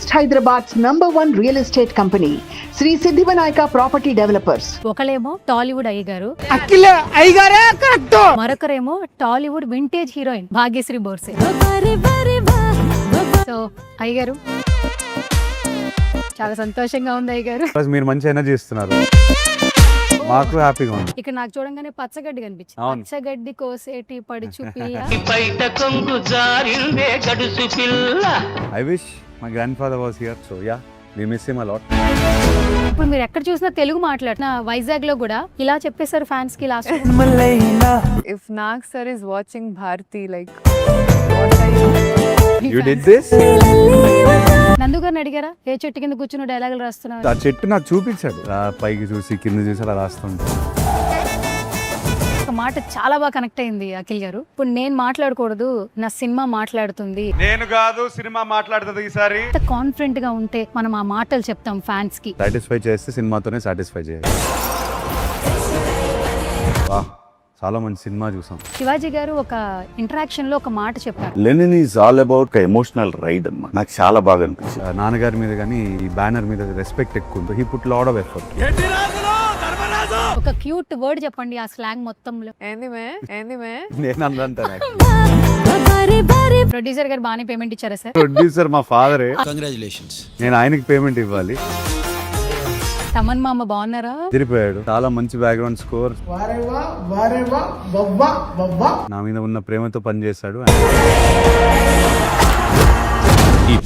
East Hyderabad's #1 real estate company, Sri Siddhivanayaka Property Developers. ఒకలేమో Tollywood Ayyagaru, Akhil అయ్యగారే correct. మరొకరేమో Tollywood vintage heroine Bhagyashri Borse. So Ayyagaru చాలా సంతోషంగా ఉంది అయ్యగారు. మీరు మంచి ఎనర్జీ ఇస్తున్నారు, మాకు హ్యాపీగా ఉంది. ఇక్కడ నాకు చూడంగానే పచ్చగడ్డి కనిపించింది. అవును. పచ్చగడ్డి కోసేటి పడుచు పిల్ల. I wish my grandfather was here, so yeah we miss him a lot. ఇప్పుడు మీరు ఎక్కడ చూసినా తెలుగు మాట్లాడుతున్న వైజాగ్ లో కూడా ఇలా చెప్పేశారు ఫ్యాన్స్ కి last. If Nag sir is watching Bharti, like, what are you? You did this. నందు గారిని అడిగారా ఏ చెట్టు కింద కూర్చుని డైలాగులు రాస్తున్నారు? ఆ చెట్టు నాకు చూపించాడు, ఆ పైకి చూసి కింద చూసి అలా రాస్తుంటే ఒక మాట చాలా బాగా కనెక్ట్ అయింది అఖిల్ గారు. ఇప్పుడు నేను మాట్లాడకూడదు, నా సినిమా మాట్లాడుతుంది. నేను కాదు సినిమా మాట్లాడుతుంది ఈసారి. ఎంత కాన్ఫిడెంట్ గా ఉంటే మనం ఆ మాటలు చెప్తాం ఫ్యాన్స్ కి. సాటిస్ఫై చేస్తే సినిమాతోనే సాటిస్ఫై చేయాలి. వాహ్, చాలా మంచి సినిమా చూసాం. శివాజీ గారు ఒక ఇంటరాక్షన్ లో ఒక మాట చెప్పారు. Lenin is all about emotional ride అన్నమాట. నాకు చాలా బాగా అనిపించింది. నాన్నగారి మీద కానీ ఈ బ్యానర్ మీద రెస్పెక్ట్ ఎక్కువ ఉంది. He put lot of effort. ఒక క్యూట్ వర్డ్ చెప్పండి ఆ స్లాంగ్ మొత్తంలో. ఏంది మే నేను అందంటాను. ప్రొడ్యూసర్ గారు బాగానే పేమెంట్ ఇచ్చారా సార్? ప్రొడ్యూసర్ మా ఫాదరే, కంగ్రాచులేషన్స్. నేను ఆయనకి పేమెంట్ ఇవ్వాలి. తమన్ మామ బాగున్నారా? తిరిగిపోయాడు. చాలా మంచి బ్యాక్గ్రౌండ్ స్కోర్. నా మీద ఉన్న ప్రేమతో పనిచేశాడు.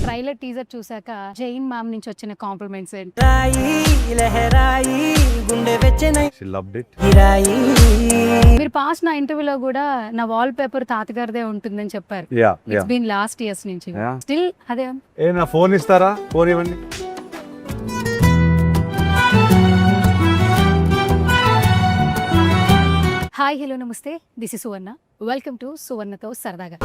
ట్రైలర్ టీజర్ చూసాక జైన్ మ్యామ్ నుంచి వచ్చిన కాంప్లిమెంట్స్ ఏంటి? She loved it. మీరు పాస్ నా ఇంటర్వ్యూలో కూడా నా వాల్ పేపర్ తాతగారిదే ఉంటుందని చెప్పారు. Yeah, it's yeah. Been last years నుంచి Yeah. స్టిల్ అదే. ఏ నా ఫోన్ ఇస్తారా? ఫోన్ ఇవ్వండి. హాయ్ హలో నమస్తే, this is Suvarna. Welcome to సువర్ణతో సరదాగా.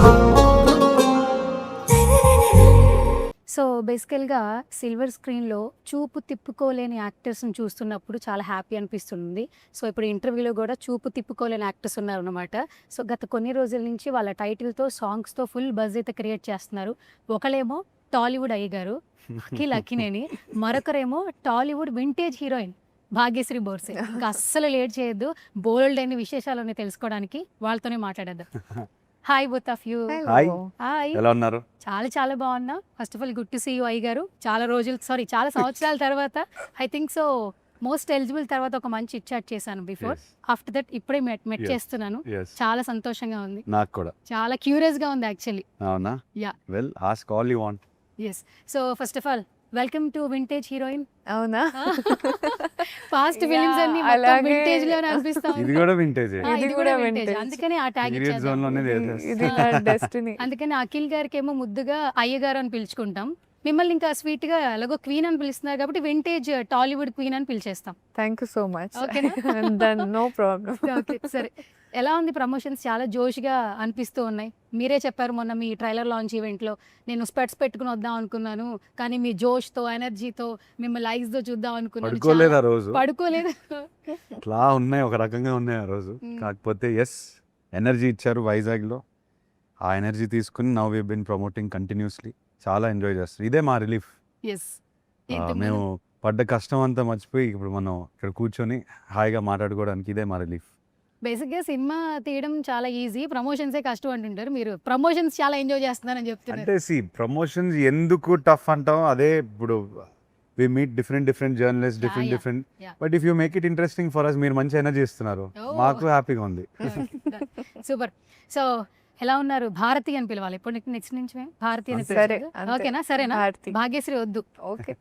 సో బేసికల్గా సిల్వర్ స్క్రీన్లో చూపు తిప్పుకోలేని యాక్టర్స్ని చూస్తున్నప్పుడు చాలా హ్యాపీ అనిపిస్తుంది. సో ఇప్పుడు ఇంటర్వ్యూలో కూడా చూపు తిప్పుకోలేని యాక్టర్స్ ఉన్నారు అనమాట. సో గత కొన్ని రోజుల నుంచి వాళ్ళ టైటిల్తో సాంగ్స్తో ఫుల్ బజ్ అయితే క్రియేట్ చేస్తున్నారు. ఒకలేమో టాలీవుడ్ అయ్యగారు Akhil Akkineni, మరొకరేమో Tollywood vintage heroine Bhagyashri Borse. ఇంకా అస్సలు లేట్ చేయొద్దు, బోల్డ్ అయిన విశేషాలని తెలుసుకోవడానికి వాళ్ళతోనే మాట్లాడేద్దాం. Hi both of you. Hi, hi. ఎలా ఉన్నారు? చాలా బాగున్నా. First of all good to see you Ayyagaru. చాలా సంవత్సరాల తర్వాత I think so most eligible తర్వాత ఒక మంచి ఇచ్చాట్ చేశాను బిఫోర్. ఆఫ్టర్ దట్ ఇప్పుడే మెట్ చేస్తున్నాను. Yes. చాలా సంతోషంగా ఉంది, నాకు కూడా చాలా క్యూరియస్ గా ఉంది యాక్చువల్లీ. అవునా? Yeah, well ask all you want. Yes. So first of all welcome to vintage heroine. అవునా? పాస్ట్ ఫిలిమ్స్ అన్ని అలాగే. వింటేజ్ లోనే అనిపిస్తా ఇది కూడా వింటేజ్. ఇది కూడా వింటేజ్. అందుకని ఆ ట్యాగ్ పీరియడ్ జోన్ లోనే ఇచ్చేద్దాం. చేసేస్తాం. ఇది నా డెస్టినీ. అందుకని అఖిల్ గారికి ఏమో ముద్దుగా అయ్యగారు అని పిలుచుకుంటాం, మిమ్మల్ని ఇంకా స్వీట్ గా ఎలాగో క్వీన్ అని పిలుస్తున్నారు కాబట్టి వింటేజ్ టాలీవుడ్ క్వీన్ అని పిలిచేస్తాం. Thank you so much. ఓకేనా? Then no problem. ఓకే సరే. ఎలా ఉంది ప్రమోషన్స్? చాలా జోష్గా అనిపిస్తూ ఉన్నాయి. మీరే చెప్పారు మొన్న మీ ట్రైలర్ లాంచ్ ఈవెంట్లో, నేను స్పెట్స్ పెట్టుకుని వద్దాం అనుకున్నాను కానీ మీ జోష్తో ఎనర్జీతో మిమ్మల్ని ఐస్తో చూద్దాం అనుకున్నాను. పడుకోలేదు ఆ రోజు. పడుకోలేదు. ఇట్లా ఉన్నాయి, ఒక రకంగా ఉన్నాయి ఆ రోజు. కాకపోతే ఎస్, ఎనర్జీ ఇచ్చారు వైజాగ్లో. ఆ ఎనర్జీ తీసుకుని now we been promoting continuously. చాలా ఎంజాయ్ చేస్తారు. ఇదే మా రిలీఫ్. ఎస్. మేము పడ్డ కష్టం అంతా మర్చిపోయి ఇప్పుడు మనం ఇక్కడ కూర్చొని హాయిగా మాట్లాడుకోవడానికి ఇదే మా రిలీఫ్. బేసిక్గా సినిమా తీయడం చాలా ఈజీ, ప్రమోషన్సే కష్టం అంటుంటారు. మీరు ప్రమోషన్స్ చాలా ఎంజాయ్ చేస్తున్నారని చెప్తున్నారు. అంటే ప్రమోషన్స్ ఎందుకు టఫ్ అంటాం, అదే ఇప్పుడు we meet different journalist, different yeah. But if you make it interesting for us, మీరు మంచి ఎనర్జీ ఇస్తున్నారు, Oh. మాకు హ్యాపీగా ఉంది. సూపర్. సో ఎలా ఉన్నారు? భారతి అని పిలవాలి ఇప్పుడు నెక్స్ట్ నుంచి. భారతి అని సరే, పిలవాలి. అంతే. ఓకేనా? సరేనా? భారతి. భాగ్యశ్రీ వద్దు. ఓకే.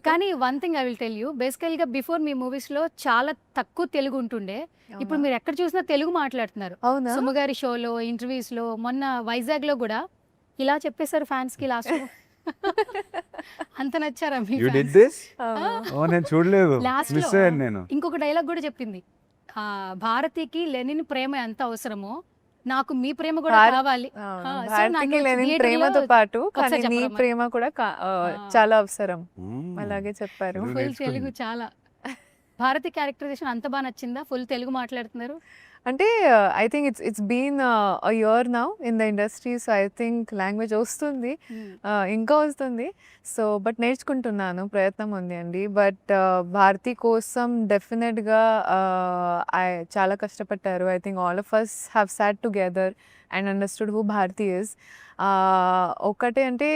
కానీ one thing I will tell you, బేసికల్గా బిఫోర్ మీ మూవీస్లో చాలా తక్కువ తెలుగు ఉంటుండే. ఇప్పుడు మీరు ఎక్కడ చూసినా తెలుగు మాట్లాడుతున్నారు. అవునా? సుమగారి షోలో, ఇంటర్వ్యూస్లో, మొన్న వైజాగ్లో కూడా ఇలా చెప్పేశారు ఫ్యాన్స్కి లాస్ట్. అంత నచ్చారా మీ యూ డిడ్ దిస్? ఓ నేను చూడలేదు, లాస్ట్ మిస్ అయ్యాను నేను. ఇంకొక డైలాగ్ కూడా చెప్పింది, భారతికి లెనిన్ ప్రేమ ఎంత అవసరమో నాకు మీ ప్రేమ కూడా కావాలి. భారతికి లేని ప్రేమతో పాటు కానీ నీ ప్రేమ కూడా చాలా అవసరం. అలాగే చెప్పారు. ఫుల్ తెలుగు చాలా. భారతి క్యారెక్టరైజేషన్ అంత బాగా నచ్చిందా? ఫుల్ తెలుగు మాట్లాడుతున్నారు. అంటే I think it's been a year now in the industry. So I think language వస్తుంది, ఇంకా వస్తుంది. సో బట్ నేర్చుకుంటున్నాను, ప్రయత్నం ఉంది అండి. బట్ భారతి కోసం డెఫినెట్గా చాలా కష్టపడ్డారు. I think all of us have sat together and understood who Bharathi is. ఒకటే అంటే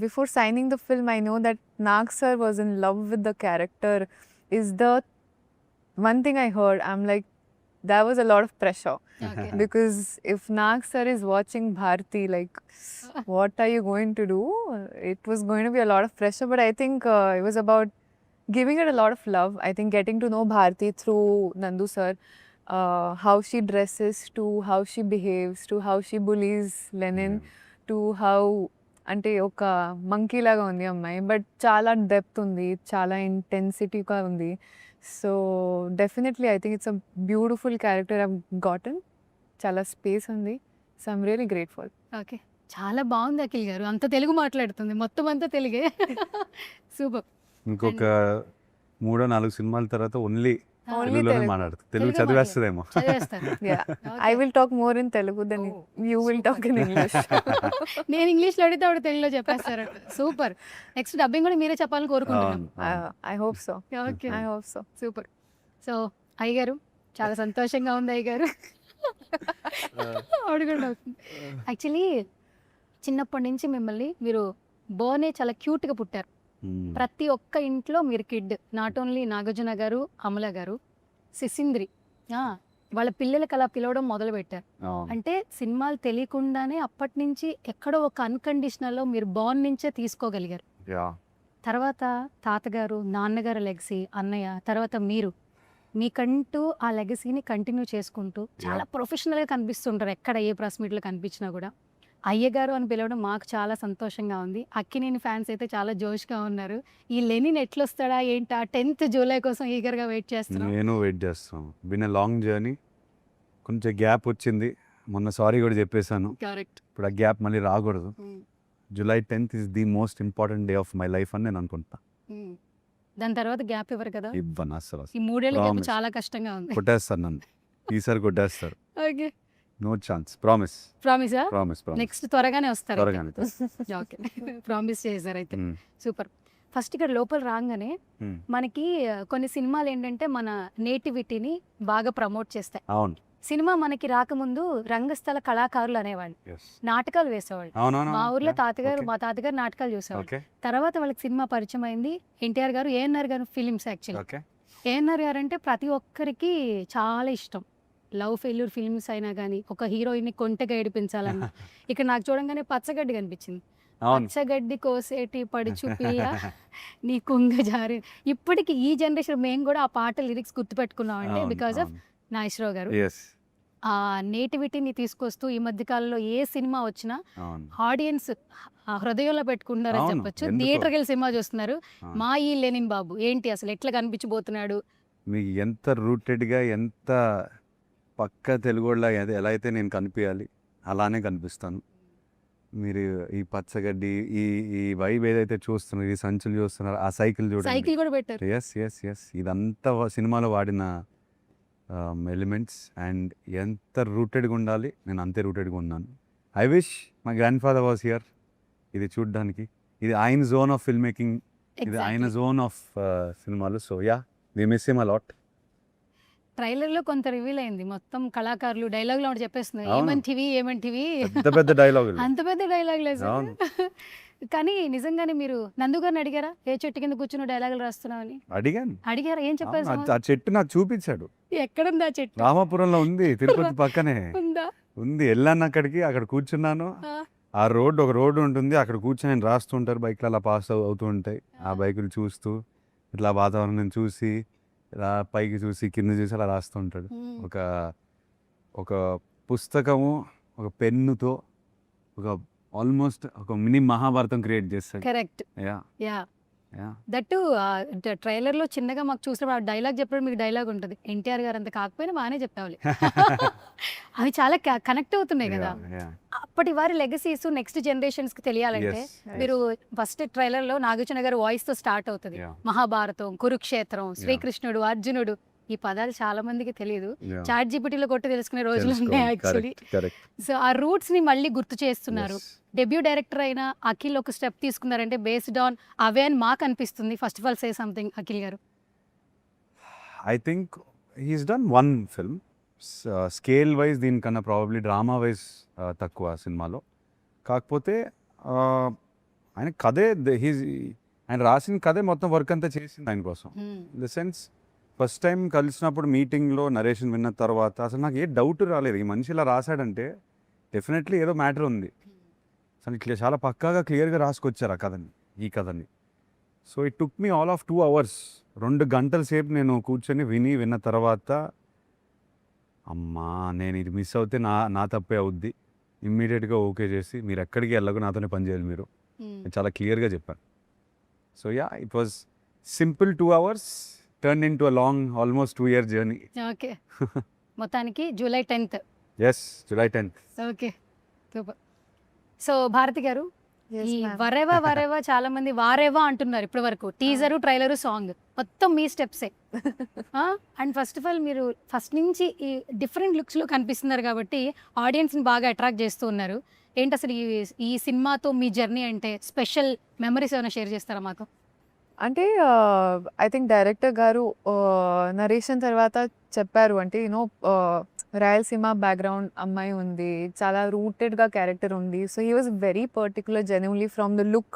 before signing the film I know that Nag sir was in love with the character. Is the one thing I heard. I'm like, there was a lot of pressure. Okay. Because if Nag sir is watching Bharti, like, what are you going to do? It was going to be a lot of pressure, but I think it was about giving it a lot of love. I think getting to know Bharti through Nandu sir, how she dresses, to how she behaves, to how she bullies Lenin, to how అంటే ఒక monkey లాగా ఉంది అమ్మాయి, but చాలా depth ఉంది, చాలా ఇంటెన్సిటీగా ఉంది. So definitely I think it's a beautiful character I've గాటన్. చాలా స్పేస్ ఉంది. So I'm really grateful. Okay, చాలా బాగుంది అఖిల్ గారు, అంత తెలుగు మాట్లాడుతుంది, మొత్తం అంతా తెలుగే. సూపర్. ఇంకొక 3-4 సినిమాల తర్వాత ఓన్లీ Only తెలుగులోనే Telugu. మాట్లాడుతుంది. తెలుగు తెలుగే చదివేస్తుందేమో. చదివేస్తారు. Yeah, I will talk more in Telugu than you will talk in English. నేను ఇంగ్లీష్లో అడిగితే ఆవిడ తెలుగులో చెప్పేస్తారు. సూపర్. నెక్స్ట్ డబ్బింగ్ కూడా మీరే చెప్పాలని కోరుకుంటున్నాం. I hope so. Okay, I hope so. Super. So అయ్య గారు, చాలా సంతోషంగా ఉంది అయ్య గారు. ఆవిడ కూడా అవుతుంది. యాక్చువల్లీ చిన్నప్పటి నుంచి మిమ్మల్ని మీరు బోనే చాలా క్యూట్గా పుట్టారు. ప్రతి ఒక్క ఇంట్లో మీరు కిడ్. నాట్ ఓన్లీ నాగార్జున గారు, అమల గారు, సిసింద్రి వాళ్ళ పిల్లలకి అలా పిలవడం మొదలు పెట్టారు. అంటే సినిమాలు తెలియకుండానే అప్పటి నుంచి ఎక్కడో ఒక అన్కండిషనల్లో మీరు బాన్ నుంచే తీసుకోగలిగారు. తర్వాత తాతగారు, నాన్నగారు లెగసీ, అన్నయ్య, తర్వాత మీరు మీకంటూ ఆ లెగసీని కంటిన్యూ చేసుకుంటూ చాలా ప్రొఫెషనల్గా కనిపిస్తుంటారు. ఎక్కడ ఏ ప్రెస్ మీట్లో కనిపించినా కూడా అయ్యగారు అని పిలవడం మాకు చాలా సంతోషంగా ఉంది. అక్కినేని ఫ్యాన్స్ అయితే చాలా జోష్గా ఉన్నారు. ఈ లెనిన్ ఎట్లొస్తాడా ఏంటా 10th జూలై కోసం ఈగర్గా వెయిట్ చేస్తున్నాం. నేను వెయిట్ చేస్తాను. Bin a long journey. కొంచెం గ్యాప్ వచ్చింది, మొన్న సారీ కూడా చెప్పేశాను. కరెక్ట్. ఇప్పుడు ఆ గ్యాప్ మళ్ళీ రాకూడదు. July 10th is the most important day of my life అని నేను అనుకుంటా. దాని తర్వాత గ్యాప్ ఇవ్వరు కదా. ఇవ్వను అసలు. ఈ 3 ఏళ్ళ గ్యాప్ Promise. చాలా కష్టంగా ఉంది. కొట్టేస్తారు నన్ను, ఈసారి కొట్టేస్తారు. Okay, no chance. ప్రామిస్. ప్రామిసా? ప్రామిస్. నెక్స్ట్ త్వరగానే వస్తారు. త్వరగానే. ఓకే, ప్రామిస్ చేశారు అయితే. సూపర్. ఫస్ట్ ఇక్కడ లోపల రాగానే మనకి కొన్ని సినిమాలు ఏంటంటే మన నేటివిటీని బాగా ప్రమోట్ చేస్తాయి. అవును. సినిమా మనకి రాకముందు రంగస్థల కళాకారులు అనేవాళ్ళు, నాటకాలు వేసేవాళ్ళు. మా ఊర్లో మా తాతగారు నాటకాలు చూసేవాళ్ళు. తర్వాత వాళ్ళకి సినిమా పరిచయం అయింది. ఎన్టీఆర్ గారు, ఏఎన్ఆర్ గారు ఫిలిమ్స్. యాక్చువల్లీ ఏఎన్ఆర్ గారు అంటే ప్రతి ఒక్కరికి చాలా ఇష్టం. లవ్ ఫెయిల్యూర్ ఫిల్మ్స్ అయినా కానీ ఒక హీరోయిన్ని కొంటెగా ఏడిపించాలన్నా ఇక్కడ నాకు చూడంగానే పచ్చగడ్డి కనిపించింది. పచ్చగడ్డి కోసేటి పడుచు పిల్ల నీ కుంగ జారి. ఇప్పటికి ఈ జనరేషన్ మేము కూడా ఆ పాట లిరిక్స్ గుర్తుపెట్టుకున్నామండి బికాజ్ ఆఫ్ నాగేశ్వరరావు గారు. ఆ నేటివిటీని తీసుకొస్తూ ఈ మధ్య కాలంలో ఏ సినిమా వచ్చినా ఆడియన్స్ హృదయంలో పెట్టుకుంటున్నారని చెప్పొచ్చు. థియేటర్కి వెళ్ళి సినిమా చూస్తున్నారు. మా ఈ లెనిన్ బాబు ఏంటి అసలు ఎట్లా కనిపించబోతున్నాడు. మీకు ఎంత రూటెడ్గా, ఎంత పక్క తెలుగులా ఎలా అయితే నేను కనిపించాలి అలానే కనిపిస్తాను. మీరు ఈ పచ్చగడ్డి, ఈ వైబ్ ఏదైతే చూస్తున్నారు, ఈ సంచులు చూస్తున్నారు, ఆ సైకిల్ చూడండి. సైకిల్ కూడా పెట్టారు. ఎస్ ఇదంతా సినిమాలో వాడిన ఎలిమెంట్స్. అండ్ ఎంత రూటెడ్గా ఉండాలి నేను అంతే రూటెడ్గా ఉన్నాను. I wish my grand father was here. ఇది చూడ్డానికి, ఇది ఆయన జోన్ ఆఫ్ ఫిల్మ్ మేకింగ్, ఇది ఆయన జోన్ ఆఫ్ సినిమాలు. So yeah, we miss him a lot. ట్రైలర్లో కొంత రివీల్ అయింది, మొత్తం కళాకారులు డైలాగులు ఆవిడ చెప్పేస్తున్నారు. ఏమంటివి పెద్ద డైలాగ్, అంత పెద్ద డైలాగ్ లేదు. కానీ నిజంగానే మీరు నందు గారిని అడిగారా ఏ చెట్టు కింద కూర్చుని డైలాగులు రాస్తున్నావు అని? అడిగారా? ఏం చెప్పారు? ఆ చెట్టు నాకు చూపించాడు. ఎక్కడుంది ఆ చెట్టు? రామాపురంలో ఉంది, తిరుపతి పక్కనే ఉందా? ఉంది. వెళ్ళాను అక్కడికి, అక్కడ కూర్చున్నాను. ఆ ఒక రోడ్డు ఉంటుంది, అక్కడ కూర్చొని ఆయన రాస్తుంటారు. బైక్లు అలా పాస్ అవుతూ ఉంటాయి. ఆ బైకులు చూస్తూ ఇట్లా వాతావరణం చూసి, ఇలా పైకి చూసి కింద చూసి అలా రాస్తూ ఉంటాడు. ఒక పుస్తకము, ఒక పెన్నుతో ఆల్మోస్ట్ ఒక మినీ మహాభారతం క్రియేట్ చేస్తాడు. కరెక్ట్. దట్టు ట్రైలర్ లో చిన్నగా మాకు చూసినప్పుడు ఆ డైలాగ్ చెప్పడం మీకు డైలాగ్ ఉంటుంది. ఎన్టీఆర్ గారు అంత కాకపోయినా బాగానే చెప్పాలి. అవి చాలా కనెక్ట్ అవుతున్నాయి కదా. అప్పటి వారి లెగసీస్ నెక్స్ట్ జనరేషన్స్ కి తెలియాలంటే మీరు ఫస్ట్ ట్రైలర్ లో నాగార్జున గారు వాయిస్ తో స్టార్ట్ అవుతుంది. మహాభారతం, కురుక్షేత్రం, శ్రీకృష్ణుడు, అర్జునుడు ఈ పదాలు చాలా మందికి తెలియదు. Yeah. చాట్ జీపీటీలో కొట్టి తెలుసుకునే రోజులు ఉన్నాయి యాక్చువల్లీ. కరెక్ట్. సో ఆ రూట్స్ ని మళ్ళీ గుర్తు చేస్తున్నారు. డెబ్యూ డైరెక్టర్ అయిన అఖిల్ ఒక స్టెప్ తీసుకున్నారంటే బేస్డ్ ఆన్ అవే అని మాకు అనిపిస్తుంది. First of all say something Akhil garu. I think he's done one film. Scale wise దీనికన్నా ప్రాబబ్లీ డ్రామా వైజ్ తక్కువ సినిమాలో. కాకపోతే ఆయన కథే ఆయన రాసిన కథే మొత్తం వర్క్ అంతా చేసింది ఆయన కోసం. In the sense first time కలిసినప్పుడు మీటింగ్లో నరేషన్ విన్న తర్వాత అసలు నాకు ఏ డౌట్ రాలేదు, ఈ మనిషి ఇలా రాశాడంటే డెఫినెట్లీ ఏదో మ్యాటర్ ఉంది. అసలు ఇట్లా చాలా పక్కాగా క్లియర్గా రాసుకొచ్చారు ఈ కథని. So it took me all of 2 hours, 2 గంటల సేపు నేను కూర్చొని విన్న తర్వాత అమ్మా నేను ఇది మిస్ అవుతే నా తప్పే అవుద్ది, ఇమ్మీడియట్గా ఓకే చేసి మీరు ఎక్కడికి వెళ్ళకు నాతోనే పని చేయాలి మీరు, నేను చాలా క్లియర్గా చెప్పాను. So yeah, it was simple 2 hours turn in to a long almost 2-year journey. Okay. మొత్తానికి July 10th. Yes, July 10th. Okay, super. So Bharathi garu, Yes, ఈ ma'am. వరేవా చాలా మంది వారేవా అంటున్నారు ఇప్పటి వరకు. టీజరు, ట్రైలరు, సాంగ్ మొత్తం మీ స్టెప్సే. అండ్ ఫస్ట్ ఆఫ్ ఆల్ మీరు first నుంచి ఈ డిఫరెంట్ లుక్స్లో కనిపిస్తున్నారు కాబట్టి ఆడియన్స్ని బాగా అట్రాక్ట్ చేస్తూ ఉన్నారు. ఏంటి అసలు ఈ సినిమాతో మీ జర్నీ అంటే స్పెషల్ మెమరీస్ ఏమైనా షేర్ చేస్తారా మాతో? అంటే I think director garu narration తర్వాత చెప్పారు, అంటే యూనో రాయలసీమ బ్యాక్గ్రౌండ్ అమ్మాయి ఉంది, చాలా రూటెడ్గా క్యారెక్టర్ ఉంది. So he was very particular genuinely from the look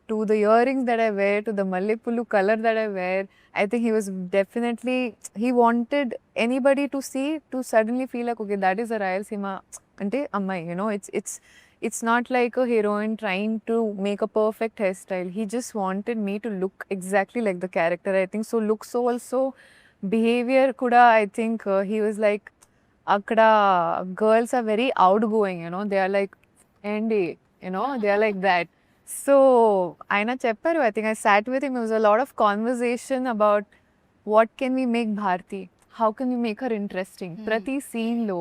to the earrings that I wear to the మల్లెపూలు colour that I wear. I think he was definitely, he wanted anybody to see, to suddenly feel like, okay, that is a Rayalaseema ante ammai, you know, it's not like a heroine trying to make a perfect hairstyle. He just wanted me to look exactly like the character, I think. So looks also, behavior kuda, I think he was like, akkada girls are very outgoing, you know, they are like Andy, you know, they are like that. So aina chepparu, I think I sat with him, there was a lot of conversation about what can we make Bharti, how can we make her interesting. Prati scene lo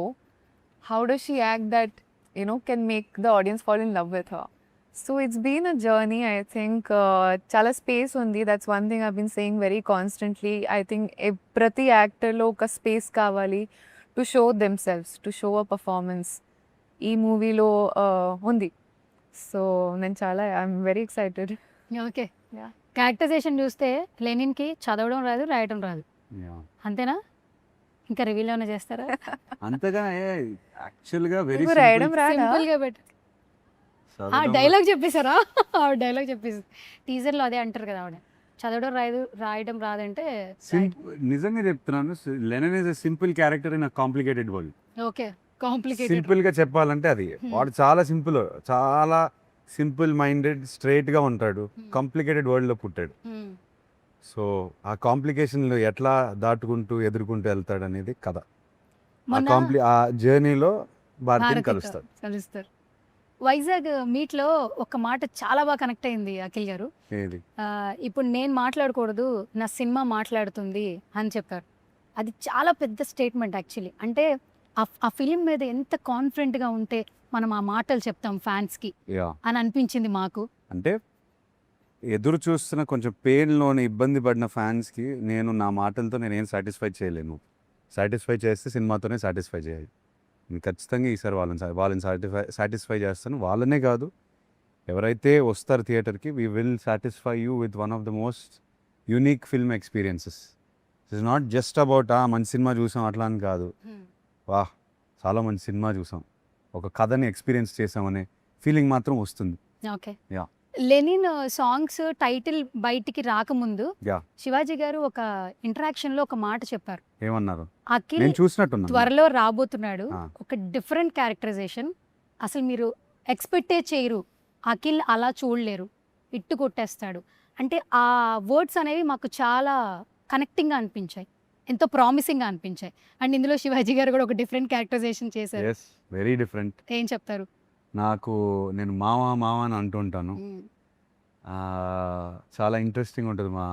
how does she act that, you know, can make the audience fall in love with her. So it's been a journey, I think. Chala space undi, that's one thing I've been saying very constantly. I think prati actor lo oka space kavali to show themselves, to show a performance. Ee movie lo undi. సో నేను చాలా I'm very excited. Okay. Yeah. Characterisation చూస్తే లెనిన్కి చదవడం రాదు, రాయడం రాదు, అంతేనా? ఇంకా రివీల్ ఏమైనా చేస్తారా? అంతగా యాక్చువల్గా వెరీ మీకు రాయడం రాదా? సింపుల్గా బెటర్. డైలాగ్ చెప్పేశారా? ఆవిడ డైలాగ్ చెప్పేసి టీజర్లో అదే అంటారు కదా ఆవిడ, చదవడం రాదు, రాయడం రాదంటే. నిజంగా చెప్తున్నాను, Lenin is a simple character in a complicated world. Okay, complicated. Simple గా చెప్పాలంటే అది వాడు చాలా సింపుల్ మైండెడ్ స్ట్రైట్ గా ఉంటాడు, కాంప్లికేటెడ్ వరల్డ్ లో పుట్టాడు. సో ఆ కాంప్లికేషన్ ఎట్లా దాటుకుంటూ ఎదుర్కొంటూ వెళ్తాడు అనేది కథ. ఆ జర్నీలో భారతిని కలుస్తారు. వైజాగ్ మీట్లో ఒక మాట చాలా బాగా కనెక్ట్ అయింది అఖిల్ గారు. ఏది? ఇప్పుడు నేను మాట్లాడకూడదు, నా సినిమా మాట్లాడుతుంది అని చెప్పారు. అది చాలా పెద్ద స్టేట్మెంట్ యాక్చువల్లీ. అంటే ఆ ఫిలిం మీద ఎంత కాన్ఫిడెంట్గా ఉంటే మనం ఆ మాటలు చెప్తాం ఫ్యాన్స్కి అని అనిపించింది మాకు. అంటే ఎదురు చూస్తున్న కొంచెం పెయిన్లోని ఇబ్బంది పడిన ఫ్యాన్స్కి నేను నా మాటలతో నేనేం సాటిస్ఫై చేయలేను. సాటిస్ఫై చేస్తే సినిమాతోనే సాటిస్ఫై చేయాలి. నేను ఖచ్చితంగా ఈసారి వాళ్ళని సాటిస్ఫై చేస్తాను. వాళ్ళనే కాదు, ఎవరైతే వస్తారు థియేటర్కి, we will satisfy you with one of the most unique film experiences. It's not just about మంచి సినిమా చూసాం అట్లా అని కాదు, వాహ్ చాలా మంచి సినిమా చూసాం, ఒక కథని ఎక్స్పీరియన్స్ చేసామనే ఫీలింగ్ మాత్రం వస్తుంది. Okay. Yeah. Lenin songs title బయటికి రాకముందు యా. శివాజీ గారు ఒక ఇంటరాక్షన్ లో ఒక మాట చెప్పారు. ఏమన్నారు? అఖిల్ నేను చూసినట్టున్నా, త్వరలో రాబోతున్నాడు, ఒక డిఫరెంట్ క్యారెక్టరైజేషన్, అసలు మీరు ఎక్స్పెక్టే చేయరు, అఖిల్ అలా చూడలేరు, ఇట్టు కొట్టేస్తాడు అంటే. ఆ వర్డ్స్ అనేవి మాకు చాలా కనెక్టింగ్గా అనిపించాయి, ఎంతో ప్రామిసింగ్గా అనిపించాయి. అండ్ ఇందులో శివాజీ గారు కూడా ఒక డిఫరెంట్ క్యారెక్టరైజేషన్ చేశారు. Very different. ఏం చెప్తారు? నేను మావా అని అంటుంటాను. చాలా ఇంట్రెస్టింగ్ ఉంటుంది మా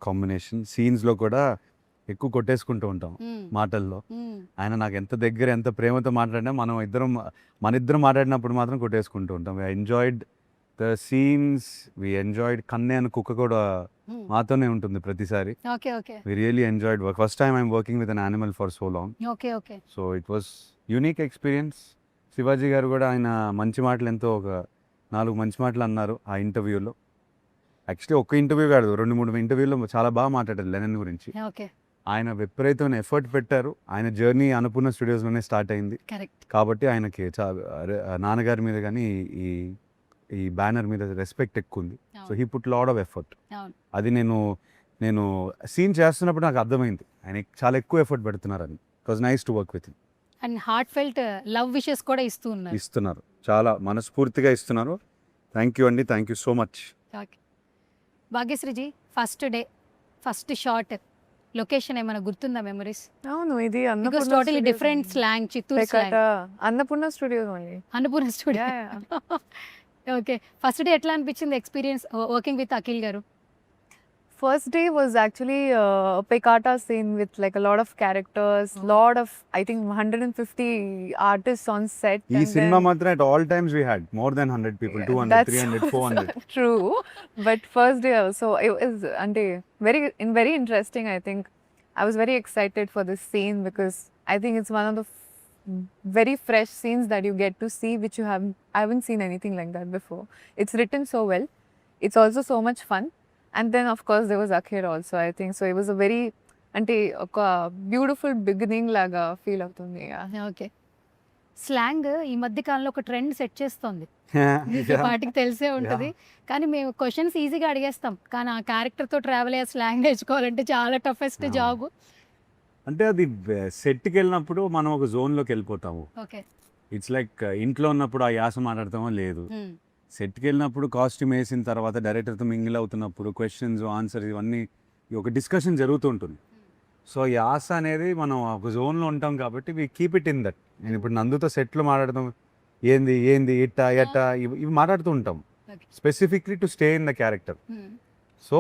కాంబినేషన్. సీన్స్లో కూడా ఎక్కువ కొట్టేసుకుంటూ ఉంటాం మాటల్లో. ఆయన నాకు ఎంత దగ్గర, ఎంత ప్రేమతో మాట్లాడినా మన ఇద్దరం మాట్లాడినప్పుడు మాత్రం కొట్టేసుకుంటూ ఉంటాం. We enjoyed the scenes, we enjoyed. Kanne అని కుక్క కూడా మాతోనే ఉంటుంది ప్రతిసారి. Okay okay we really enjoyed work. First time I'm working with an animal for so long. Okay okay so it was unique experience. Shivaji garu కూడా ఆయన మంచి మాటలు ఎంతో ఒక 4 మంచి మాటలు అన్నారు ఆ ఇంటర్వ్యూలో. యాక్చువల్లీ ఒక్క ఇంటర్వ్యూ కాదు, 2-3 ఇంటర్వ్యూలో చాలా బాగా మాట్లాడారు లెనిన్ గురించి. ఓకే ఆయన విపరీతమైన ఎఫర్ట్ పెట్టారు. ఆయన జర్నీ అన్నపూర్ణ స్టూడియోస్లోనే స్టార్ట్ అయింది కరెక్ట్. కాబట్టి ఆయనకి నాన్నగారి మీద కానీ ఈ బ్యానర్ మీద రెస్పెక్ట్ ఎక్కువ ఉంది. So he put lot of effort. అవును. అది నేను సీన్ చేస్తున్నప్పుడు నాకు అర్థమైంది ఆయన చాలా ఎక్కువ ఎఫర్ట్ పెడుతున్నారని. It was nice to work with. And heartfelt love wishes కూడా ఇస్తున్నారు, చాలా మనస్ఫూర్తిగా ఇస్తున్నారు. థ్యాంక్ యూ అండి, thank you so much. Okay భాగ్యశ్రీజీ, first day first shot location ఏమైనా గుర్తుందా మెమరీస్? అవును, ఇది because totally different slang, Chittoor slang. Annapurna studios only. Annapurna studio. Okay, first day ఎట్లా అనిపించింది ఎక్స్పీరియన్స్ వర్కింగ్ విత్ అఖిల్ గారు? First day was actually a Pekata scene with like a lot of characters, lot of, I think 150 artists on set. ఈ and cinema then- మాత్రం at all times we had more than 100 people, 200, That's 300, 400. True, but first day also it was very interesting. I think I was very excited for this scene because I think it's one of the very fresh scenes that you get to see, which I haven't seen anything like that before. It's written so well. It's also so much fun. And then of course there was Akhir also, I think. So it was a very beautiful beginning laga feel అవుతుంది. Okay, slang ఈ మధ్య కాలంలో ఒక trend set చేస్తోంది, మీకు వాటికి తెలిసే ఉంటుంది. కానీ మేము క్వశ్చన్స్ ఈజీగా అడిగేస్తాం, కానీ ఆ క్యారెక్టర్తో ట్రావెల్ అయ్యే స్లాంగ్ నేర్చుకోవాలంటే చాలా టఫెస్ట్ జాబ్. అంటే అది సెట్కి వెళ్ళినప్పుడు మనం ఒక జోన్లోకి వెళ్ళిపోతాము. ఓకే. ఇట్స్ లైక్ ఇంట్లో ఉన్నప్పుడు ఆ యాస మాట్లాడతామో లేదు, సెట్కి వెళ్ళినప్పుడు కాస్ట్యూమ్ వేసిన తర్వాత డైరెక్టర్తో మింగిల్ అవుతున్నప్పుడు క్వశ్చన్స్ ఆన్సర్స్ ఇవన్నీ ఒక డిస్కషన్ జరుగుతూ ఉంటుంది. సో యాస అనేది మనం ఒక జోన్లో ఉంటాం కాబట్టి we keep it in that. నేను ఇప్పుడు నందుతో సెట్లో మాట్లాడతాం, ఏంది ఏంది ఇట్టా ఎట్టా ఇవి మాట్లాడుతూ ఉంటాం specifically to stay in the character. So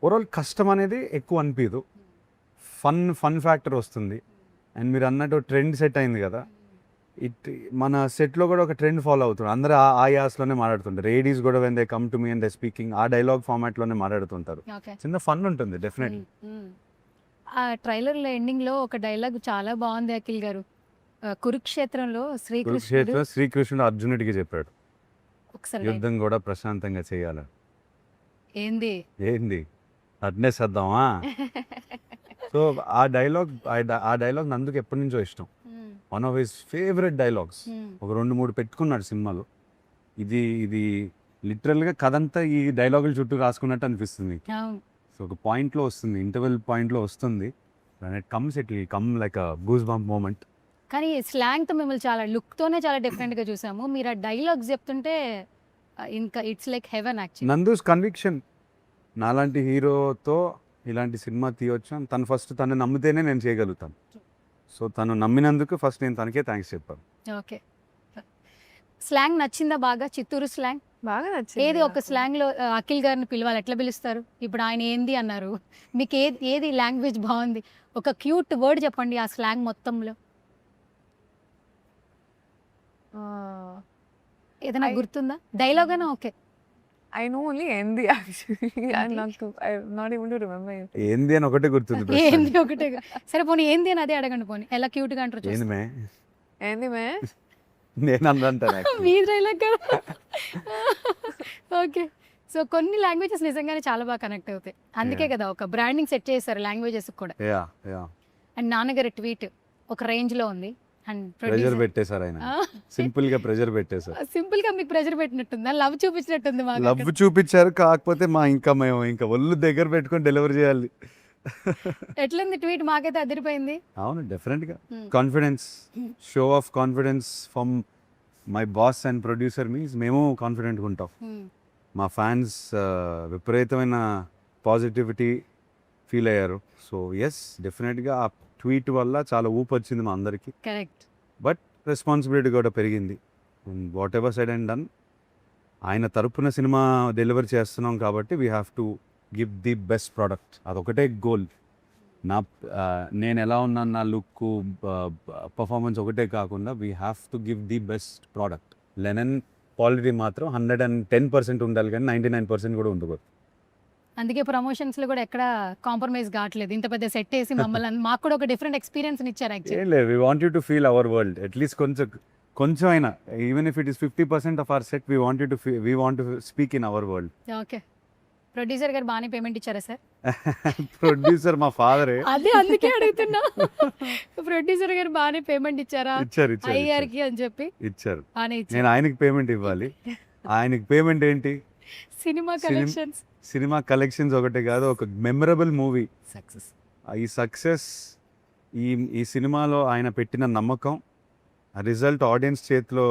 overall కష్టం అనేది ఎక్కువ అనిపించదు, ఫన్ ఫ్యాక్టర్ వస్తుంది. అండ్ మీరు అన్నట్టు ట్రెండ్ సెట్ అయింది కదా, మన సెట్లో కూడా ఒక ట్రెండ్ ఫాలో అవుతుంది. అందరూ ఆ యాస్లోనే మాట్లాడుతుంటారు. లేడీస్ కూడా when they come to me and they speaking ఆ డైలాగ్ ఫార్మాట్లోనే మాట్లాడుతుంటారు. చిన్న ఫన్ ఉంటుంది డెఫినెట్లీ. ఆ ట్రైలర్లో ఎండింగ్లో ఒక డైలాగ్ చాలా బాగుంది అఖిల్ గారు. కురుక్షేత్రంలో శ్రీకృష్ణుడు అర్జునుడికి చెప్పాడు, ఒకసారి యుద్ధం కూడా ప్రశాంతంగా చేయాలి. ఏంది అట్నే చేద్దామా? సో ఆ డైలాగ్ నందుకు ఎప్పటి నుంచో ఇష్టం. One of his favourite dialogues. ఒక 2-3 పెట్టుకున్నాడు సినిమాలో. ఇది లిటరల్గా కథంతా ఈ డైలాగుల చుట్టూ రాసుకున్నట్టు అనిపిస్తుంది. సో ఒక పాయింట్లో వస్తుంది, ఇంటర్వెల్ పాయింట్లో వస్తుంది. It come like a goose bump moment. కానీ స్లాంగ్తో మిమ్మల్ని చాలా లుక్తోనే చాలా డిఫరెంట్గా చూసాము. మీరు ఆ డైలాగ్స్ చెప్తుంటే ఇంకా it's like heaven actually. Nandu's conviction, నాలాంటి హీరోతో ఇలాంటి సినిమా తీయొచ్చు అని తను నమ్మితేనే నేను చేయగలుగుతాను. సో తను నమ్మినందుకు ఫస్ట్ నేను తనకే థ్యాంక్స్ చెప్పాను. ఓకే, స్లాంగ్ నచ్చిందా బాగా? చిత్తూరు స్లాంగ్ బాగా నచ్చింది. ఏది ఒక స్లాంగ్లో అఖిల్ గారిని పిలవాలి, ఎట్లా పిలుస్తారు? ఇప్పుడు ఆయన ఏంది అన్నారు, మీకు ఏది లాంగ్వేజ్ బాగుంది? ఒక క్యూట్ వర్డ్ చెప్పండి ఆ స్లాంగ్ మొత్తంలో, ఏదైనా గుర్తుందా? డైలాగ్ అయినా okay. I know only Endi actually. I'm not able to remember it. ఏంది అని ఒకటే గుర్తుంది. ఏంది ఒకటే. సరే పోనీ ఏంది అని అదే అడగండి, పోనీ ఎలా క్యూట్గా అంటారు. ఏంది మే Endi me? నేను అంటాను మీ డైలాగ్ కదా. ఓకే, సో కొన్ని లాంగ్వేజెస్ నిజంగానే చాలా బాగా కనెక్ట్ అవుతాయి. అందుకే కదా ఒక బ్రాండింగ్ సెట్ చేస్తారు లాంగ్వేజెస్ కూడా. అండ్ నాన్నగారి ట్వీట్ ఒక రేంజ్లో ఉంది. అండ్ ప్రెజర్ పెట్టేశారు ఆయన, సింపుల్ గా ప్రెజర్ పెట్టేశారు. సింపుల్ గా మీకు ప్రెజర్ పెట్టినట్టుందా? లవ్ చూపించినట్టుంది. లవ్ చూపించారు, కాకపోతే మేము ఇంకా ఒళ్ళు దగ్గర పెట్టుకొని డెలివరీ చేయాలి. ఎట్లుంది ట్వీట్? మాకైతే అదిరిపోయింది. అవును, డెఫినెట్ గా confidence, show off confidence from my boss and producer means మేము కాన్ఫిడెంట్గా ఉంటాం. మా ఫ్యాన్స్ విపరీతమైన పాజిటివిటీ ఫీల్ అయ్యారు. సో ఎస్, డెఫినెట్గా ఆ ట్వీట్ వల్ల చాలా ఊపు వచ్చింది మా అందరికి. కరెక్ట్. బట్ రెస్పాన్సిబిలిటీ కూడా పెరిగింది. Whatever said and done, ఆయన తరపున సినిమా డెలివరీ చేస్తున్నాం కాబట్టి we have to give the best product. అదొకటే గోల్. నేను ఎలా ఉన్నాను, నా లుక్ పర్ఫార్మెన్స్ ఒకటే కాకుండా we have to give the best product. Lenin quality మాత్రం 110% ఉండాలి, కానీ 99% కూడా ఉండకూడదు. అందుకే ప్రమోషన్స్లో కూడా ఎక్కడ కాంప్రమైజ్ కావట్లేదు. ఇంత పెద్ద సెట్ వేసి మమ్మల్ని మాకు కూడా ఒక డిఫరెంట్ ఎక్స్పీరియన్స్ ఇచ్చారు యాక్చువల్లీ. ఏం లేదు, we want you to feel our world at least కొంచెం అయినా, even if it is 50% of our set, we want to speak in our world. Okay. Producer గారు బాగానే పేమెంట్ ఇచ్చారా సార్? ప్రొడ్యూసర్ మా ఫాదరే. అదే అందుకే అడుగుతున్నా. ప్రొడ్యూసర్ గారు బాగానే పేమెంట్ ఇచ్చారా ఇచ్చారు అయ్యారికి అని చెప్పి? ఇచ్చారు. బాగానే ఇచ్చారు. నేను ఆయనకి పేమెంట్ ఇవ్వాలి. ఆయనకి పేమెంట్ ఏంటి? Cinema collections. సినిమా కలెక్షన్స్ ఒకటే కాదు, ఒక మెమరబుల్ మూవీ సక్సెస్. ఈ సక్సెస్, ఈ సినిమాలో ఆయన పెట్టిన నమ్మకం, ఆ రిజల్ట్ ఆడియన్స్ చేతిలో,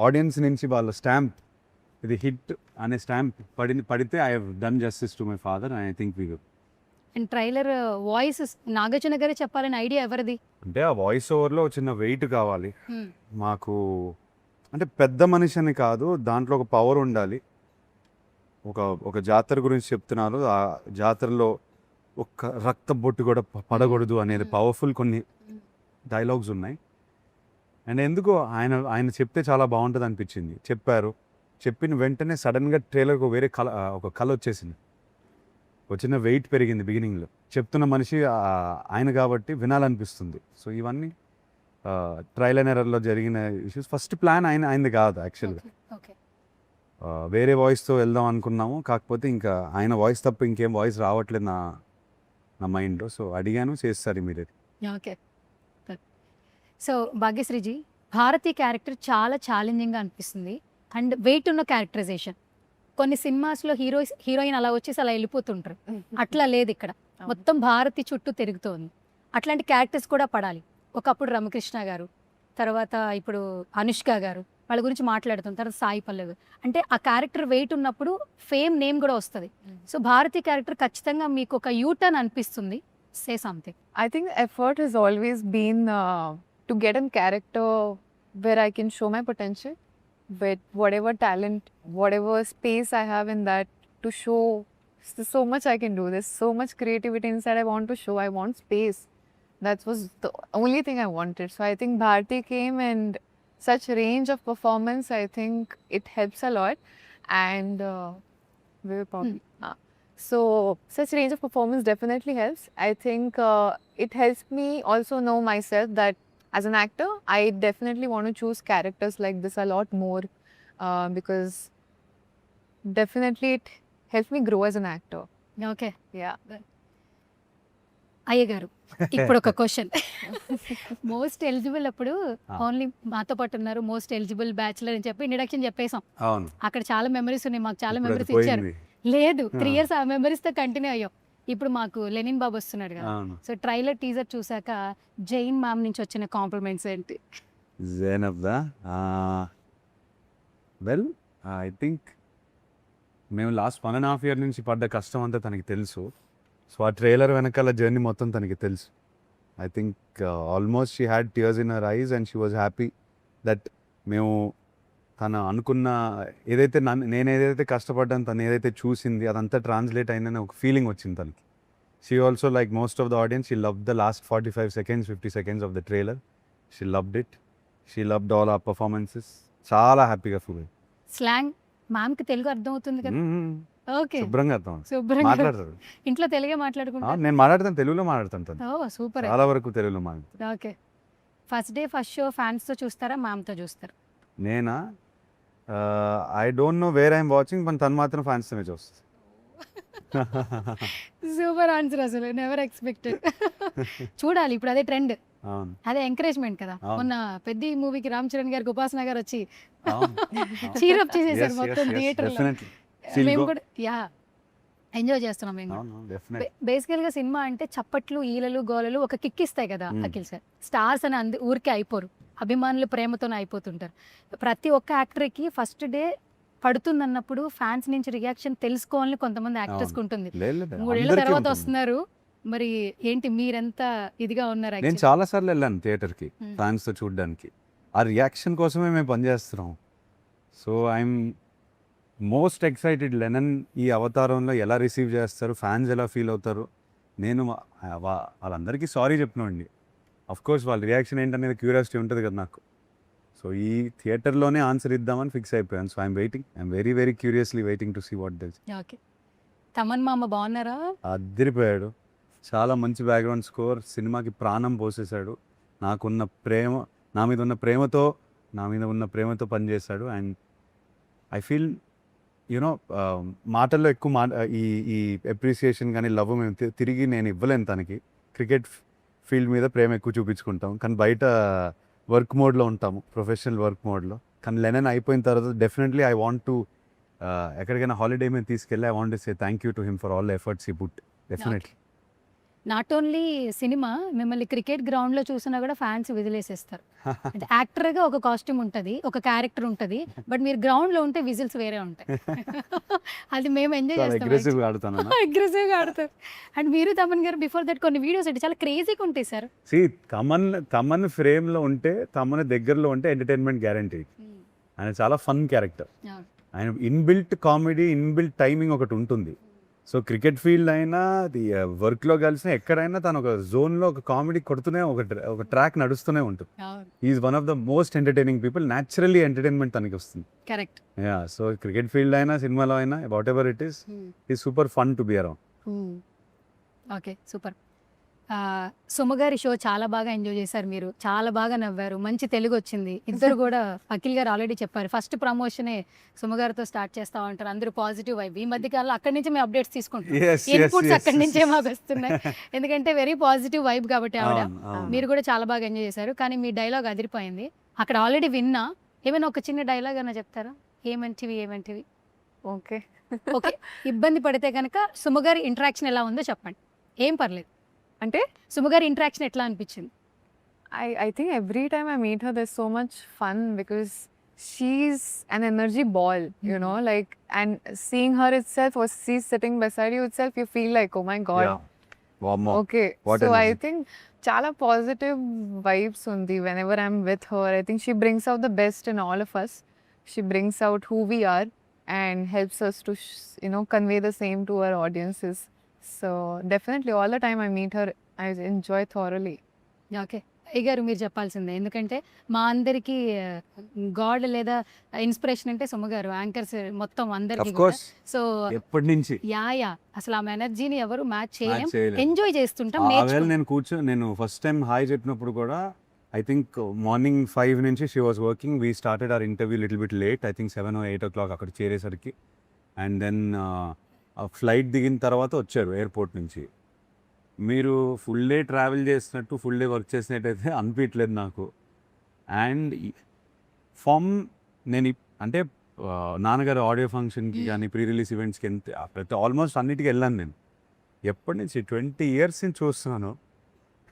ఆడియన్స్ నుంచి వాళ్ళ స్టాంప్, ఇది హిట్ అనే స్టాంప్ పడితే I have done justice to my father. I think we will. And trailer voice Nagarjuna గారే చెప్పాలని ఐడియా ఎవరిది? అంటే ఆ వాయిస్ ఓవర్లో చిన్న వెయిట్ కావాలి మాకు. అంటే పెద్ద మనిషి అని కాదు, దాంట్లో ఒక పవర్ ఉండాలి. ఒక జాతర గురించి చెప్తున్నారు, ఆ జాతరలో ఒక్క రక్త బొట్టు కూడా పడకూడదు అనేది పవర్ఫుల్ కొన్ని డైలాగ్స్ ఉన్నాయి. అండ్ ఎందుకో ఆయన చెప్తే చాలా బాగుంటుంది అనిపించింది. చెప్పిన వెంటనే సడన్గా ట్రైలర్కి వేరే ఒక కళ వచ్చేసింది, వచ్చిన వెయిట్ పెరిగింది. బిగినింగ్లో చెప్తున్న మనిషి ఆయన కాబట్టి వినాలనిపిస్తుంది. సో ఇవన్నీ ట్రయల్ అండ్ ఎర్రర్లో జరిగిన ఇష్యూస్. ఫస్ట్ ప్లాన్ ఆయనది కాదు యాక్చువల్గా, వేరే వాయిస్తో వెళ్దాం అనుకున్నాము. కాకపోతే ఇంకా ఆయన వాయిస్ తప్ప ఇంకేం వాయిస్ రావట్లేదు నా మైండ్లో. సో అడిగాను, చేస్తారు మీరు. ఓకే. సో భాగ్యశ్రీజీ, భారతి క్యారెక్టర్ చాలా ఛాలెంజింగ్గా అనిపిస్తుంది అండ్ వెయిట్ ఉన్న క్యారెక్టరైజేషన్. కొన్ని సినిమాస్లో హీరోయిన్ అలా వచ్చేసి అలా వెళ్ళిపోతుంటారు, అట్లా లేదు ఇక్కడ. మొత్తం భారతి చుట్టూ తిరుగుతోంది. అట్లాంటి క్యారెక్టర్స్ కూడా పడాలి. ఒకప్పుడు రమకృష్ణ గారు, తర్వాత ఇప్పుడు అనుష్క గారు, వాళ్ళ గురించి మాట్లాడుతాం. తర్వాత సాయి పల్లవి. అంటే ఆ క్యారెక్టర్ వెయిట్ ఉన్నప్పుడు ఫేమ్ నేమ్ కూడా వస్తుంది. సో భారతి క్యారెక్టర్ ఖచ్చితంగా మీకు ఒక యూటర్న్ అనిపిస్తుంది. Say something. I think effort has always been to get a character where I can show my potential with whatever talent, whatever space I have in that to show. There's so much I can do. There's so much creativity inside I want to show. I want space. That was the only thing I wanted. So I think Bharti came and such range of performance, I think it helps a lot. And we were probably so such range of performance definitely helps. I think it helps me also know myself that as an actor, I definitely want to choose characters like this a lot more because definitely it helps me grow as an actor. Okay. Yeah. అయ్య గారు, ఇప్పుడు ఒక question. Most eligible అప్పుడు only మాతో పాటు ఉన్నారు, most eligible bachelor అని చెప్పి ఇంట్రడక్షన్ చెప్పేసాం. అవును, అక్కడ చాలా మెమరీస్ ఉన్నాయి, మాకు చాలా ఇప్పుడు అది మెమరీస్ ఇచ్చారు. పోయింది. లేదు, 3 years ఆ మెమరీస్తో కంటిన్యూ అయ్యాం. ఇప్పుడు మాకు లెనిన్ బాబు వస్తున్నాడు కదా. అవును. సో ట్రైలర్ టీజర్ చూసాక జైన్ మ్యామ్ నుంచి వచ్చిన కాంప్లిమెంట్స్ ఏంటి? జైనబ్దా, వెల్ ఐ థింక్ మేము లాస్ట్ 1.5 year నుంచి పడ్డ కష్టం అంతా తనకి తెలుసు. సో ఆ ట్రైలర్ వెనకాల జర్నీ మొత్తం తనకి తెలుసు. I think almost she had tears in her ice and she was happy that మేము తను అనుకున్న ఏదైతే నేను ఏదైతే కష్టపడ్డాను, తను ఏదైతే చూసింది అదంతా ట్రాన్స్లేట్ అయిందని ఒక ఫీలింగ్ వచ్చింది తనకి. She also like most of the audience, she love the last 45 seconds 50 seconds of the trailer. She loved it. She loved all our performances. చాలా హ్యాపీగా ఫీల్ అయ్యింది. స్లాంగ్ మ్యామ్కి తెలుగు అర్థం అవుతుంది కదా? ఓకే, శుభ్రంగా అర్థం శుభ్రంగా మాట్లాడతారు. ఇంట్లో తెలుగే మాట్లాడుకుంటారు? నేను మాట్లాడతాను, తెలుగులో మాట్లాడతాను. తను ఓ సూపర్. చాలా వరకు తెలుగులో మాట్లాడతాను. Okay. First day first show ఫ్యాన్స్తో చూస్తారా, మ్యామ్తో చూస్తారా? నేనా, I don't know where I'm watching, కానీ తను మాత్రం ఫ్యాన్స్తోనే చూస్తుంది. సూపర్ ఆన్సర్, అసలు నెవర్ ఎక్స్పెక్టెడ్. చూడాలి, ఇప్పుడు అదే ట్రెండ్, అవును, అదే ఎంకరేజ్మెంట్ కదా. అవును. మొన్న పెద్ద మూవీకి రామ్ చరణ్ గారికి ఉపాసన గారు వచ్చి అవును. చీరప్ చేసేసారు Yes, మొత్తం yes, yes, థియేటర్లో. definitely. She'll మేము go. కూడా ఎంజాయ్ చేస్తున్నాం మేము కూడా. అవును, definitely. బేసికల్గా సినిమా అంటే చప్పట్లు, ఈలలు, గోలలు ఒక కిక్ ఇస్తాయి కదా. అఖిల్ సార్, స్టార్స్ అని ఊరికే అయిపోరు, అభిమానులు ప్రేమతోనే అయిపోతుంటారు. ప్రతి ఒక్క యాక్టర్కి ఫస్ట్ డే పడుతుందన్నప్పుడు ఫ్యాన్స్ నుంచి రియాక్షన్ తెలుసుకోవాలని కొంతమంది యాక్టర్స్కి ఉంటుంది. లేదు, లేదు, 3 ఏళ్ల అందరికీ తర్వాత ఉంటుంది. వస్తున్నారు, మరి ఏంటి మీరెంత ఇదిగా ఉన్నారు? నేను actually? చాలా సార్లు వెళ్ళాను థియేటర్కి ఫ్యాన్స్తో చూడడానికి. ఆ రియాక్షన్ కోసమే మేము పనిచేస్తున్నాం. So I'm most excited Lennon ఈ అవతారంలో ఎలా రిసీవ్ చేస్తారు, ఫ్యాన్స్ ఎలా ఫీల్ అవుతారు. నేను వాళ్ళందరికీ సారీ చెప్పినండి. అఫ్ కోర్స్ వాళ్ళ రియాక్షన్ ఏంటనేది క్యూరియాసిటీ ఉంటుంది కదా నాకు. సో ఈ థియేటర్లోనే ఆన్సర్ ఇద్దామని ఫిక్స్ అయిపోయాను. So I'm waiting, I'm very very curiously waiting to see what this. Okay, Thaman మామ బాగున్నారా? అదిరిపోయాడు. చాలా మంచి బ్యాక్గ్రౌండ్ స్కోర్, సినిమాకి ప్రాణం పోసేశాడు. నాకున్న ప్రేమ, నా మీద ఉన్న ప్రేమతో పనిచేశాడు. అండ్ ఐ ఫీల్ యూనో మాటల్లో ఎక్కువ ఈ ఈ అప్రిసియేషన్ కానీ లవ్ మేము తిరిగి నేను ఇవ్వలేను తనకి. క్రికెట్ ఫీల్డ్ మీద ప్రేమ ఎక్కువ చూపించుకుంటాం, కానీ బయట వర్క్ మోడ్లో ఉంటాము, ప్రొఫెషనల్ వర్క్ మోడ్లో. కానీ లెనన్ అయిపోయిన తర్వాత డెఫినెట్లీ ఐ వాంట్ టు ఎక్కడికైనా హాలిడే మీద తీసుకెళ్ళి I want to say thank you to him for all efforts he put. Definitely. Not only cinema, మిమ్మల్ని క్రికెట్ గ్రౌండ్లో చూసినా కూడా ఫ్యాన్స్ విజిలేసేస్తారు. అంటే యాక్టర్గా ఒక కాస్ట్యూమ్ ఉంటుంది, ఒక క్యారెక్టర్ ఉంటుంది, బట్ మీరు గ్రౌండ్లో ఉంటే విజిల్స్ వేరే ఉంటాయి. అది మేము ఎంజాయ్ చేస్తాం. అగ్రెసివ్గా ఆడుతాను. అగ్రెసివ్గా ఆడతారు. అండ్ మీరు తమన్ గారు బిఫోర్ దట్ కొన్ని వీడియోస్ అంటే చాలా క్రేజీగా ఉంటాయి సార్. తమన్ ఫ్రేమ్లో ఉంటే, తమన్ దగ్గరలో ఉంటే ఎంటర్టైన్మెంట్ గ్యారంటీ. ఆయన చాలా ఫన్ క్యారెక్టర్. ఆయన ఇన్బిల్ట్ కామెడీ, ఇన్బిల్ట్ టైమింగ్ ఒకటి ఉంటుంది. సో క్రికెట్ ఫీల్డ్ అయినా, వర్క్లో కలిసిన ఎక్కడైనా తను ఒక జోన్లో ఒక కామెడీ కొడుతూనే ఒక ట్రాక్ నడుస్తూనే ఉంటుంది. Is one of the most entertaining people. Naturally entertainment తనకి వస్తుంది. Correct. Yeah, so cricket field అయినా, సినిమాలో అయినా, whatever it is super fun to be around. Okay, super. సుమగారి షో చాలా బాగా ఎంజాయ్ చేశారు మీరు, చాలా బాగా నవ్వారు, మంచి తెలుగు వచ్చింది. ఇద్దరు కూడా అఖిల్ గారు ఆల్రెడీ చెప్పారు, ఫస్ట్ ప్రమోషనే సుమగారితో స్టార్ట్ చేస్తా ఉంటారు. అందరూ పాజిటివ్ వైబ్. ఈ మధ్య కాలంలో అక్కడి నుంచి మేము అప్డేట్స్ తీసుకుంటాం, ఇన్పుట్స్ అక్కడి నుంచే మాకు వస్తున్నాయి. ఎందుకంటే వెరీ పాజిటివ్ వైబ్ కాబట్టి ఆవిడ. మీరు కూడా చాలా బాగా ఎంజాయ్ చేశారు. కానీ మీ డైలాగ్ అదిరిపోయింది. అక్కడ ఆల్రెడీ విన్నా, ఏమైనా ఒక చిన్న డైలాగ్ అన్న చెప్తారా? ఏమంటివి? ఓకే. ఓకే, ఇబ్బంది పడితే కనుక సుమగారి ఇంటరాక్షన్ ఎలా ఉందో చెప్పండి, ఏం పర్లేదు. అంటే సుమగారి ఇంటరాక్షన్ ఎట్లా అనిపించింది? I think every time I meet her, there's so much fun because she's an energy ball, you know, like, and seeing her itself, or she's sitting beside you itself, you feel like, oh my God. Okay. What so I energy. think chala positive vibes undi whenever I'm with her. I think she brings out the best in all of us. She brings out who we are and helps us to, convey the same to our audiences. So definitely all the time I meet her, I enjoy thoroughly. Okay, అయ్యగారు మీరు చెప్పాల్సిందే. ఎందుకంటే మా అందరికి God లేదా inspiration అంటే సుమగారు, anchors మొత్తం అందరికి. సో ఎప్పటి నుంచి యా అసలు ఆ ఎనర్జీని ఎవరు మ్యాచ్ చేయలేం. ఎంజాయ్ చేస్తుంటాం. నేను ఫస్ట్ టైం హాయ్ చెప్పినప్పుడు కూడా ఐ థింక్ మార్నింగ్ 5 నుంచి she was working. We started our interview little bit late, I think 7 or 8 o'clock అక్కడ చేరేసరికి. అండ్ దెన్ ఫ్లైట్ దిగిన తర్వాత వచ్చారు ఎయిర్పోర్ట్ నుంచి. మీరు ఫుల్ డే ట్రావెల్ చేసినట్టు, ఫుల్ డే వర్క్ చేసినట్టయితే అనిపించలేదు నాకు. అండ్ నేను అంటే నాన్నగారు ఆడియో ఫంక్షన్కి కానీ, ప్రీ రిలీజ్ ఈవెంట్స్కి ప్రతి ఆల్మోస్ట్ అన్నిటికీ వెళ్ళాను నేను. ఎప్పటి నుంచి 20 years నుంచి చూస్తున్నాను,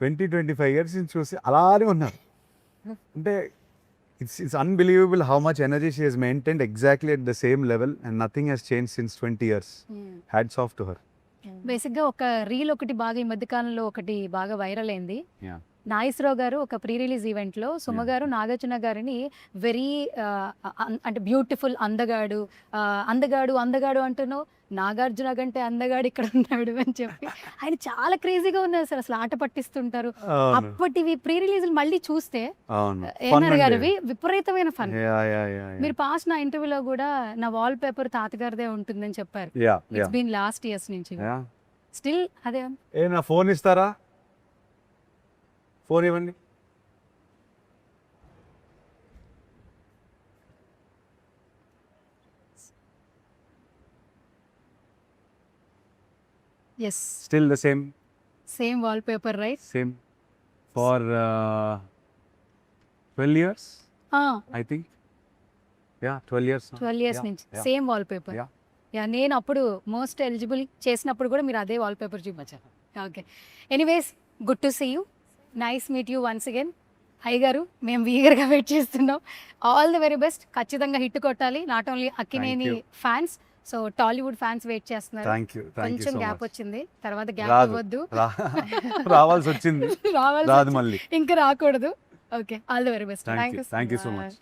20-25 years నుంచి చూసి అలానే ఉన్నారు. అంటే it's unbelievable how much energy she has maintained exactly at the same level, and nothing has changed since 20 years. Hats off to her. బేసిక్గా ఒక రీల్ ఒకటి బాగా ఈ మధ్య కాలంలో ఒకటి బాగా వైరల్ అయింది. Yeah. నాగేశ్వరరావు గారు ఒక ప్రీ రిలీజ్ ఈవెంట్లో సుమగారు నాగార్జున గారిని వెరీ అంటే బ్యూటిఫుల్ అందగాడు అంటున్నావు, నాగార్జున కంటే అందగాడు ఇక్కడ ఉన్నాడు అని చెప్పి ఆయన చాలా క్రేజీగా ఉన్నారు సార్. అసలు ఆట పట్టిస్తుంటారు. అప్పటివి ప్రీ రిలీజ్ మళ్ళీ చూస్తే ఏఎన్ఆర్ గారివి విపరీతమైన ఫన్. మీరు పాస్ నా ఇంటర్వ్యూలో కూడా నా వాల్ పేపర్ తాతగారిదే ఉంటుందని చెప్పారు. ఇట్స్ బీన్ లాస్ట్ ఇయర్స్ నుంచి స్టిల్ అదే. నా ఫోన్ ఇస్తారా? ఫోన్ ఇవ్వండి. Yes. Still the same wallpaper, right? Same for 12 years. I think. Yeah, 12 years. 12 years నుంచి సేమ్ వాల్పేపర్. Yeah. నేను అప్పుడు మోస్ట్ ఎలిజిబుల్ చేసినప్పుడు కూడా మీరు అదే వాల్పేపర్ చూపించారు. Okay, anyways good to see you, nice meet you once again. అయ్యగారు మేము ఈగర్గా వెయిట్ చేస్తున్నాం. All the very best. ఖచ్చితంగా హిట్ కొట్టాలి. Not only Akkineni fans, so Tollywood fans wait చేస్తున్నారు. కొంచెం గ్యాప్ వచ్చింది, తర్వాత గ్యాప్ ఇవ్వద్దు. రావాల్సి వచ్చింది, రాదు మళ్ళీ, ఇంకా రాకూడదు. Okay, all the very best. Thank you so much.